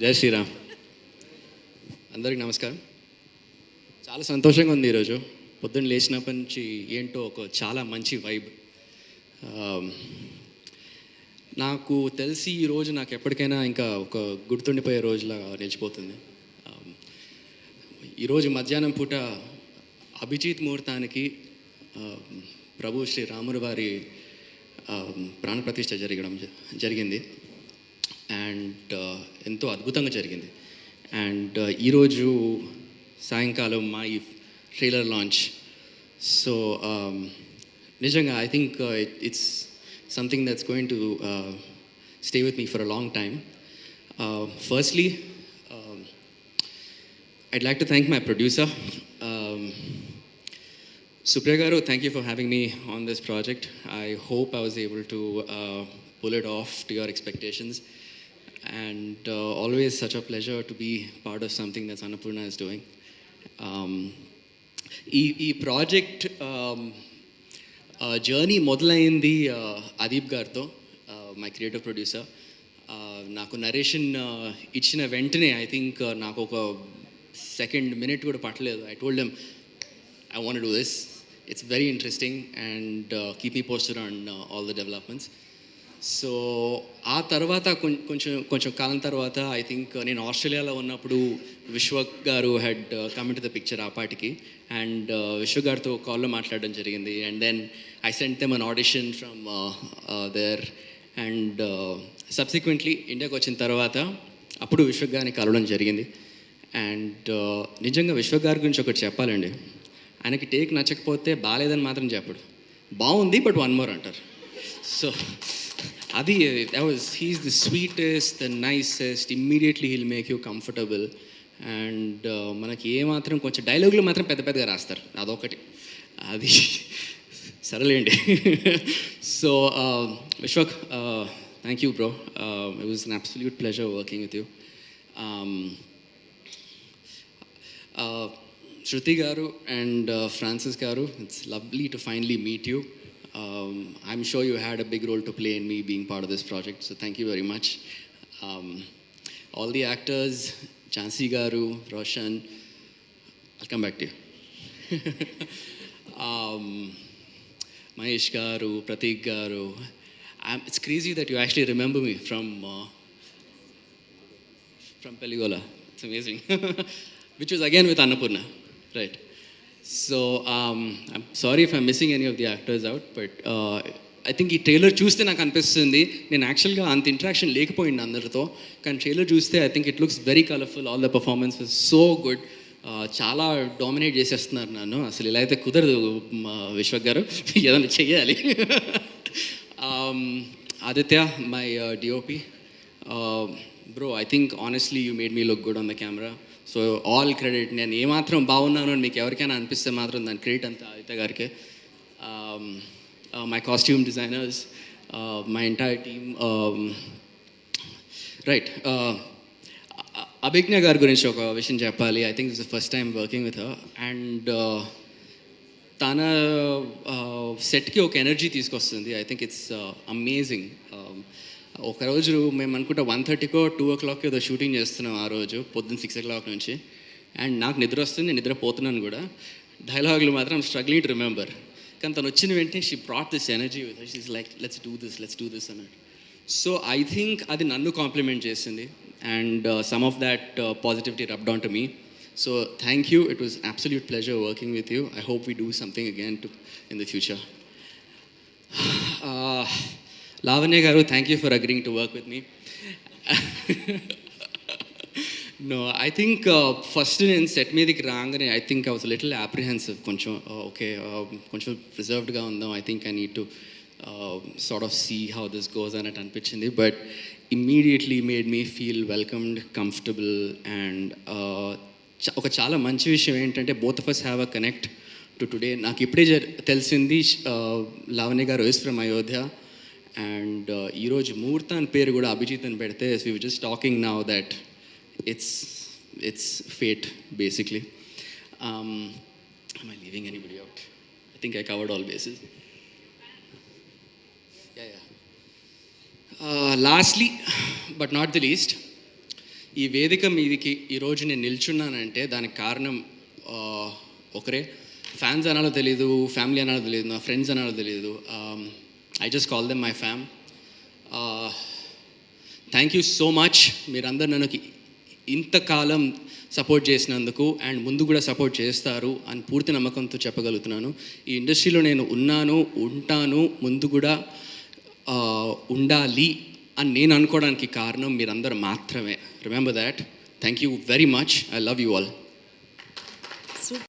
జై శ్రీరామ్. అందరికి నమస్కారం. చాలా సంతోషంగా ఉంది ఈరోజు. పొద్దున్న లేచినప్పటి నుంచి ఏంటో ఒక చాలా మంచి వైబ్. నాకు తెలిసి ఈరోజు నాకు ఎప్పటికైనా ఇంకా ఒక గుర్తుండిపోయే రోజులా నిలిచిపోతుంది. ఈరోజు మధ్యాహ్నం పూట అభిజిత్ ముహూర్తానికి ప్రభు శ్రీ రాముల వారి ప్రాణప్రతిష్ఠ జరిగింది. అండ్ ఎంతో అద్భుతంగా జరిగింది. అండ్ ఈరోజు సాయంకాలం మా ఈ ట్రైలర్ లాంచ్. సో నిజంగా I think it's something that's going to stay with me for a long time. Firstly I'd like to thank my producer, Supriya Garu. Thank you for having me on this project. I hope I was able to pull it off to your expectations. And always such a pleasure to be part of something that Annapurna is doing. ఈ project journey మొదలైంది అదీప్ గారితో, my creative producer. నాకు narration ఇచ్చిన వెంటనే I think నాకు ఒక second minute కూడా పట్టలేదు. I told them I want to do this. It's very interesting and keep me posted on all the developments. So ఆ తర్వాత కొంచెం కాలం తర్వాత ఐ థింక్ నేను ఆస్ట్రేలియాలో ఉన్నప్పుడు విశ్వ గారు had come to the picture ఆ పాటికి. అండ్ విశ్వ గారితో కాల్లో మాట్లాడడం జరిగింది. And then I sent them an audition from there. And subsequently ఇండియాకి వచ్చిన తర్వాత అప్పుడు విశ్వ గారిని కలవడం జరిగింది. అండ్ నిజంగా విశ్వ గారి గురించి ఒకటి చెప్పాలండి. ఆయనకి టేక్ నచ్చకపోతే బాగాలేదని మాత్రం చెప్పడు, బాగుంది బట్ వన్ మోర్ అంటారు. సో అది he's the sweetest, the nicest. Immediately he'll make you comfortable. And మనకి ఏమాత్రం కొంచెం డైలాగులు మాత్రం పెద్ద పెద్దగా రాస్తారు, అదొకటి. అది సరేలేండి. So Vishwak, thank you bro. It was an absolute pleasure working with you. Shruti Garu and Francis Garu, it's lovely to finally meet you. I'm sure you had a big role to play in me being part of this project, so thank you very much. All the actors, Jhansi Garu, Roshan, I'll come back to you. Mahesh Garu, Pratik Garu. It's crazy that you actually remember me from Peligola. It's amazing. Which was again with Annapurna, right? So I'm sorry if I'm missing any of the actors out, but I think ఈ trailer చూస్తే నాకు అనిపిస్తుంది నేను యాక్చువల్గా అంత interaction లేకపోయింది అందరితో, కానీ ట్రైలర్ చూస్తే I think it looks very colourful. All the performance was so good. చాలా డామినేట్ చేసేస్తున్నారు నన్ను. అసలు ఇలా అయితే కుదరదు విశ్వక్ గారు, ఏదైనా చెయ్యాలి. Aditya, my DOP, bro, I think honestly you made me look good on the camera. So all credit. నేను ఏమాత్రం బాగున్నాను అని మీకు ఎవరికైనా అనిపిస్తే మాత్రం దాని క్రెడిట్ అంతా ఆదిత్య గారికి. My costume designers, my entire team. Right, Abhigna గారి గురించి ఒక విషయం చెప్పాలి. I think it's the first time working with her. And తన సెట్కి ఒక ఎనర్జీ తీసుకొస్తుంది. I think it's amazing. ఒకరోజు మేము అనుకుంటా 1:30కో 2 ఏదో షూటింగ్ చేస్తున్నాం ఆ రోజు, పొద్దున్న 6 o'clock నుంచి. అండ్ నాకు నిద్ర వస్తుంది, నేను నిద్రపోతున్నాను కూడా. డైలాగులు మాత్రం స్ట్రగ్లింగ్ టు రిమెంబర్. కానీ తను వచ్చిన వెంటనే she brought this energy with her. She is like let's do this అన్నట్టు. సో ఐ థింక్ అది నన్ను కాంప్లిమెంట్ చేసింది. And some of that positivity rubbed on to me. So thank you. It was absolute pleasure working with you. I hope we do something again in the future. Lavanya Garu, thank you for agreeing to work with me. No, I think first నేను set మీదకి రాగానే I think I was a little apprehensive. కొంచెం okay, కొంచెం రిజర్వ్డ్గా ఉందాం. I think I need to sort of see how this goes అన్నట్టు అనిపించింది. But immediately made me feel welcomed, comfortable. And ఒక చాలా మంచి విషయం ఏంటంటే both of us have a connect to today. నాకు ఇప్పుడే తెలిసింది లావణ్య గారు is from Ayodhya. అండ్ ఈరోజు ముహూర్తాన్ పేరు కూడా అభిజిత్ అని పెడితే we were just talking now that it's fate basically. Am I leaving anybody out? I think I covered all bases. Yeah. Lastly but not the least, ఈ వేదిక మీదికి ఈరోజు నేను నిల్చున్నానంటే దానికి కారణం ఒకరే. ఫ్యాన్స్ అనాలో తెలియదు, ఫ్యామిలీ అనాలో తెలియదు, నా ఫ్రెండ్స్ అనాలో తెలియదు. I just call them my fam. Thank you so much. మీరందరూ నన్ను ఇంతకాలం సపోర్ట్ చేసినందుకు అండ్ ముందు కూడా సపోర్ట్ చేస్తారు అని పూర్తి నమ్మకంతో చెప్పగలుగుతున్నాను. ఈ ఇండస్ట్రీలో నేను ఉన్నాను, ఉంటాను, ముందు కూడా ఉండాలి అని నేను అనుకోవడానికి కారణం మీరందరూ మాత్రమే. Remember that. Thank you very much. I love you all.